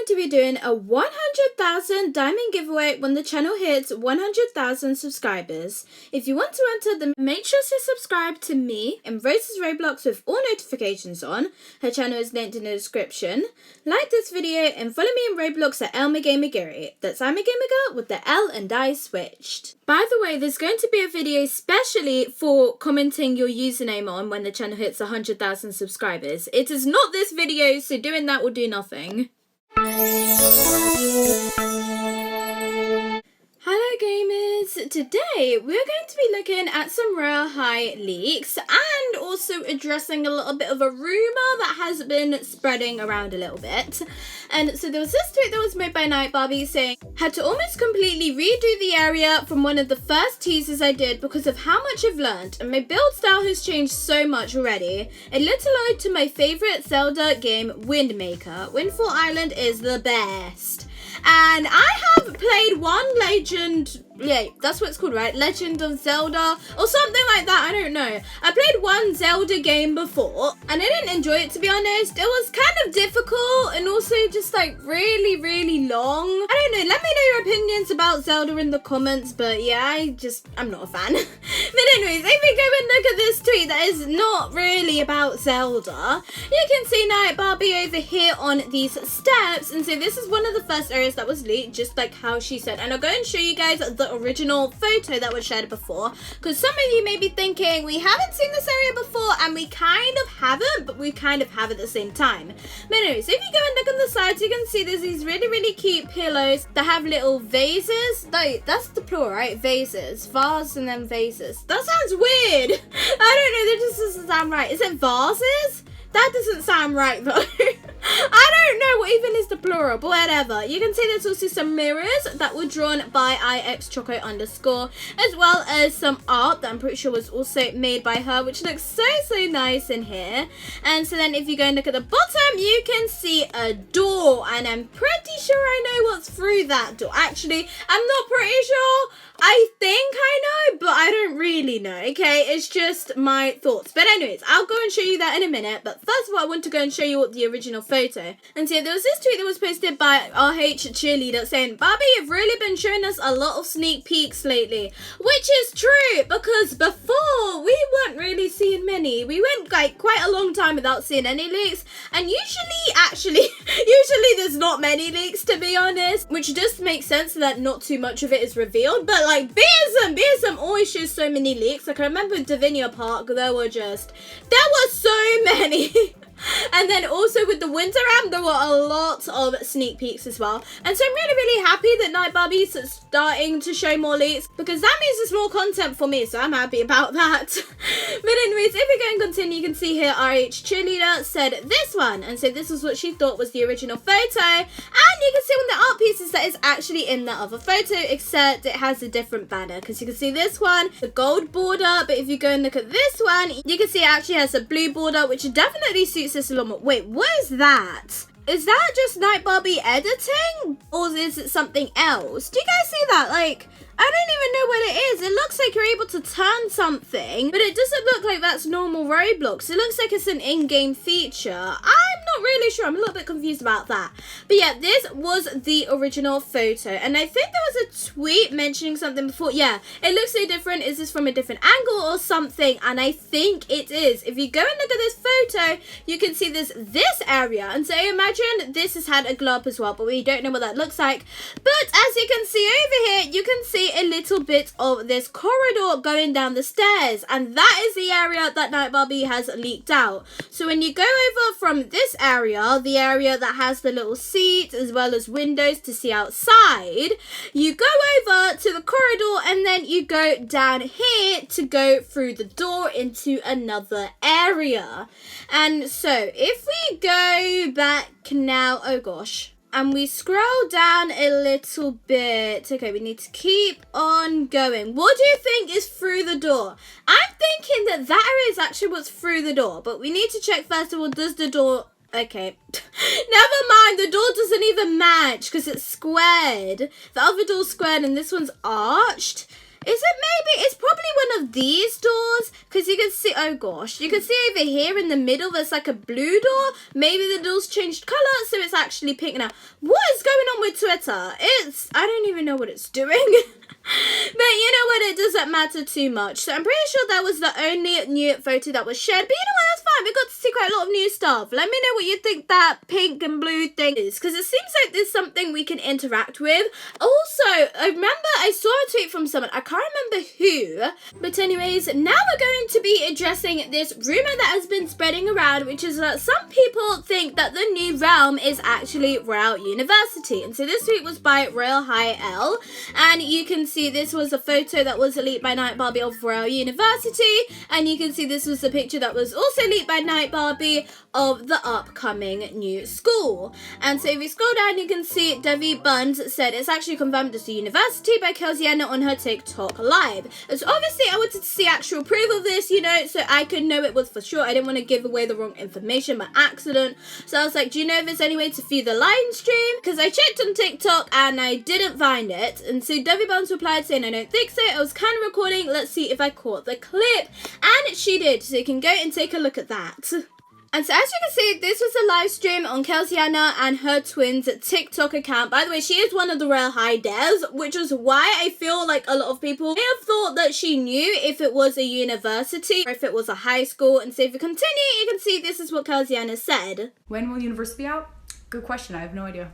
going to be doing a 100,000 diamond giveaway when the channel hits 100,000 subscribers. If you want to enter, then make sure to subscribe to me and Rose's Roblox with all notifications on. Her channel is linked in the description. Like this video and follow me in Roblox at ImaGamerGirl. That's ImaGamerGirl with the L and I switched. By the way, there's going to be a video specially for commenting your username on when the channel hits 100,000 subscribers. It is not this video, so doing that will do nothing. Hello gamers! Today we're going to be looking at some Royale High leaks and also addressing a little bit of a rumour that has been spreading around a little bit. And so there was this tweet that was made by Night Barbie saying, had to almost completely redo the area from one of the first teasers I did because of how much I've learned, and my build style has changed so much already. A little ode to my favourite Zelda game, Windmaker. Windfall Island is the best. And I have played one Legend, yeah, that's what it's called, right? Legend of Zelda or something like that, I don't know. I played one Zelda game before and I didn't enjoy it, to be honest. It was kind of difficult and also just like really long. I don't know, let me know your opinions about Zelda in the comments, but yeah, I'm not a fan. But anyways, if we go and look at this tweet that is not really about Zelda, you can see Night Barbie over here on these steps, and so this is one of the first areas that was leaked, just like how she said. And I'll go and show you guys the original photo that was shared before, because some of you may be thinking we haven't seen this area before, and we kind of haven't, but we kind of have at the same time. But anyways, if you go and look on the sides, you can see there's these really cute pillows that have little vases. Like, that's the plural, right? Vases. Vase and then vases. That sounds weird. I don't know, that just doesn't sound right. Is it vases? That doesn't sound right though. I don't know what even is the plural, but whatever. You can see there's also some mirrors that were drawn by ixchoco_, as well as some art that I'm pretty sure was also made by her, which looks so nice in here. And so then if you go and look at the bottom, you can see a door, and I'm pretty sure I know what's through that door. Actually, I'm not pretty sure. I think I know, but I don't really know, okay? It's just my thoughts. But anyways, I'll go and show you that in a minute. But first of all, I want to go and show you what the original photo. And so there was this tweet that was posted by RH Cheerleader saying, Barbie, you've really been showing us a lot of sneak peeks lately. Which is true, because before, we weren't really seeing many. We went like quite a long time without seeing any leaks. And usually there's not many leaks, to be honest. Which just makes sense that not too much of it is revealed. But like BSM always shows so many leaks. Like I remember Davinia Park, there were so many. And then also with the winter ramp, there were a lot of sneak peeks as well. And so I'm really happy that Night Barbie's starting to show more leaks, because that means there's more content for me, so I'm happy about that. But anyways, if we go and continue, you can see here RH Cheerleader said this one. And so this is what she thought was the original photo. And you can see one of the art pieces that is actually in that other photo, except it has a different banner, because you can see this one, the gold border. But if you go and look at this one, you can see it actually has a blue border, which definitely suits this a lot more. Wait, what is that? Is that just Night Barbie editing? Or is it something else? Do you guys see that? Like, I don't even know what it is. It looks like you're able to turn something, but it doesn't look like that's normal Roblox. It looks like it's an in-game feature. I'm not really sure. I'm a little bit confused about that. But yeah, this was the original photo. And I think there was a tweet mentioning something before. Yeah, it looks so different. Is this from a different angle or something? And I think it is. If you go and look at this photo, you can see this area. And so imagine this has had a glow up as well, but we don't know what that looks like. But as you can see over here, you can see a little bit of this corridor going down the stairs, and that is the area that Night Barbie has leaked out. So when you go over from this area, the area that has the little seat as well as windows to see outside, you go over to the corridor and then you go down here to go through the door into another area. And so if we go back now, oh gosh, and we scroll down a little bit. Okay, we need to keep on going. What do you think is through the door? I'm thinking that area is actually what's through the door, but we need to check first of all, does the door... Okay, never mind, the door doesn't even match because it's squared. The other door's squared and this one's arched. Is it maybe? It's probably one of these doors, because you can see, oh gosh, you can see over here in the middle there's like a blue door. Maybe the door's changed colour, so it's actually pink now. What is going on with Twitter? I don't even know what it's doing. But you know what, it doesn't matter too much. So I'm pretty sure that was the only new photo that was shared. But you know what, that's fine. We got to see quite a lot of new stuff. Let me know what you think that pink and blue thing is, because it seems like there's something we can interact with. Also, I remember I saw a tweet from someone, I can't remember who, but anyways, now we're going to be addressing this rumor that has been spreading around, which is that some people think that the new realm is actually Royale University. And so this tweet was by Royale High L, and you can see this was a photo that was leaked by Night Barbie of Royale University, and you can see this was the picture that was also leaked by Night Barbie of the upcoming new school. And so if you scroll down, you can see Devi Buns said it's actually confirmed it's a university by Kelsiana on her TikTok live. And so obviously I wanted to see actual proof of this, you know, so I could know it was for sure. I didn't want to give away the wrong information by accident. So I was like, do you know if there's any way to view the live stream? Because I checked on TikTok and I didn't find it. And so Devi Buns replied saying, I don't think so. I was kind of recording. Let's see if I caught the clip. And she did. So you can go and take a look at that. And so as you can see, this was a live stream on Kelsiana and her twins' TikTok account. By the way, she is one of the Royale High devs, which is why I feel like a lot of people may have thought that she knew if it was a university or if it was a high school. And so if you continue, you can see this is what Kelsiana said. When will university out? Good question. I have no idea.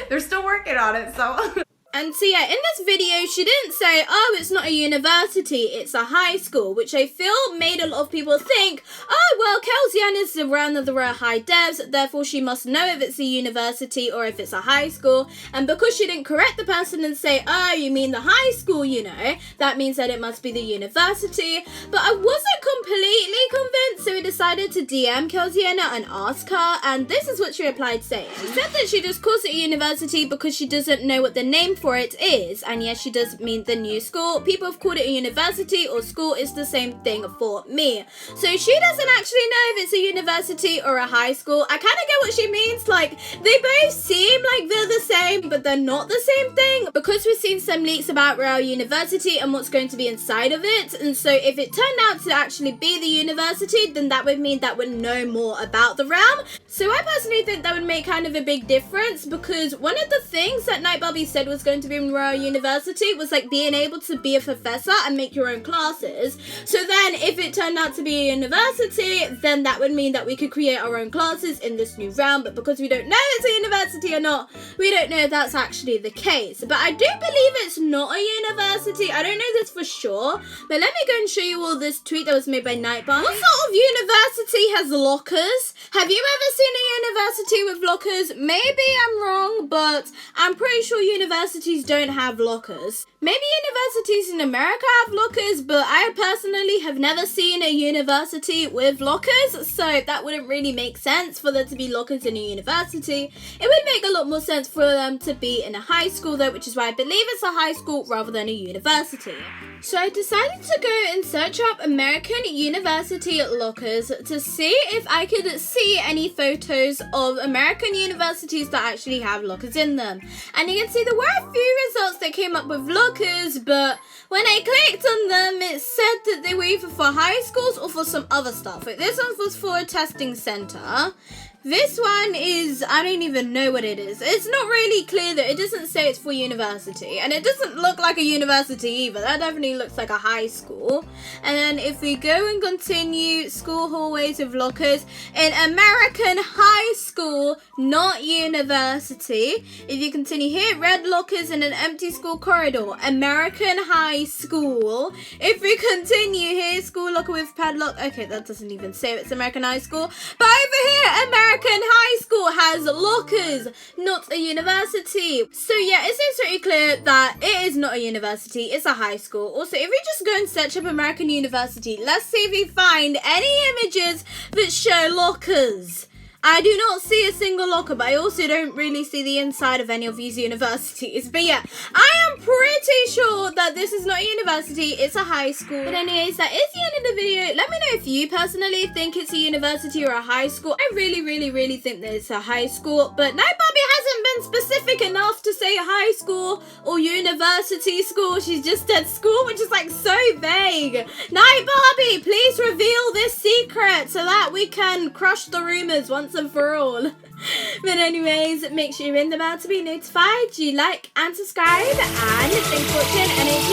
They're still working on it, so... And so yeah, in this video, she didn't say, oh, it's not a university, it's a high school, which I feel made a lot of people think, oh, well, Kelsiana is around the Royale High devs, therefore she must know if it's a university or if it's a high school. And because she didn't correct the person and say, oh, you mean the high school, you know, that means that it must be the university. But I wasn't completely convinced, so we decided to DM Kelsiana and ask her, and this is what she replied saying. She said that she just calls it a university because she doesn't know what the name for it is, and yes, she does mean the new school. People have called it a university or school, is the same thing for me. So she doesn't actually know if it's a university or a high school. I kind of get what she means, like they both seem like they're the same, but they're not the same thing, because we've seen some leaks about Royale University and what's going to be inside of it. And so if it turned out to actually be the university, then that would mean that we'd know more about the realm. So I personally think that would make kind of a big difference, because one of the things that Night Barbie said was going to be in Royale University was like being able to be a professor and make your own classes. So then if it turned out to be a university, then that would mean that we could create our own classes in this new realm. But because we don't know if it's a university or not, we don't know if that's actually the case. But I do believe it's not a university. I don't know this for sure, but let me go and show you all this tweet that was made by Night Barbie. What sort of university has lockers? Have you ever seen a university with lockers? Maybe I'm wrong, but I'm pretty sure universities don't have lockers. Maybe universities in America have lockers, but I personally have never seen a university with lockers, so that wouldn't really make sense for there to be lockers in a university. It would make a lot more sense for them to be in a high school though, which is why I believe it's a high school rather than a university. So I decided to go and search up American university lockers to see if I could see any photos of American universities that actually have lockers in them. And you can see there were a few results that came up with lockers, but when I clicked on them, it said that they were either for high schools or for some other stuff. Like this one was for a testing center. This one is, I don't even know what it is. It's not really clear that it doesn't say it's for university. And it doesn't look like a university either. That definitely looks like a high school. And then if we go and continue, school hallways with lockers in American high school, not university. If you continue here, red lockers in an empty school corridor, American high school. If we continue here, school locker with padlock. Okay, that doesn't even say it's American high school. But over here, American high school has lockers, not a university. So yeah, it seems pretty clear that it is not a university, it's a high school. Also, if we just go and search up American university, let's see if we find any images that show lockers. I do not see a single locker, but I also don't really see the inside of any of these universities. But yeah, I am pretty sure that this is not a university, it's a high school. But anyways, that is the end of the video. Let me know if you personally think it's a university or a high school. I really think that it's a high school, but Night Barbie hasn't been specific enough to say high school or university school. She's just at school, which is like so vague. Night Barbie, please reveal this secret so that we can crush the rumors once and for all. But anyways, make sure you're in the bell to be notified. You like and subscribe, and thanks for watching, and